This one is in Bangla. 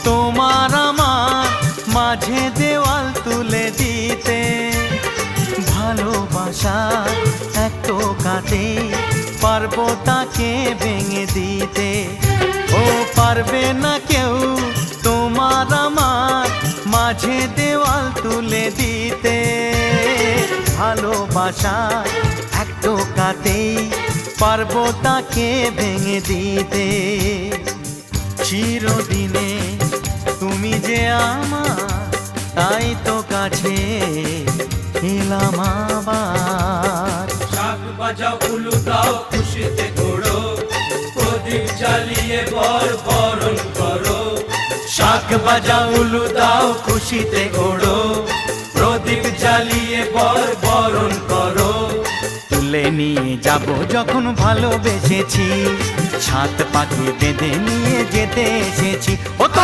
তোমার আমার মাঝে দেওয়াল তুলে দিতে। ভালোবাসা এক টোকাতে পারবো তাকে ভেঙে দিতে। ও পারবে না কেউ তোমার আমার মাঝে দেওয়াল তুলে দিতে। ভালোবাসা এক টোকাতেই পারবো তাকে ভেঙে দিতে। চিরদিনে তুমি যে আমার, তাই তো কাছে এলাম আবার। শাক বাজাও উলু দাও খুশিতে ঘোড়ো, প্রদীপ জ্বালিয়ে বরণ করো। শাক বাজাও উলু দাও খুশিতে ঘোড়ো, প্রদীপ জ্বালিয়ে বরণ করো। তুলে নিয়ে যাব যখন ভালোবেসেছি, ছাদ পাখি বেঁধে নিয়ে যেতে এসেছি। ও তো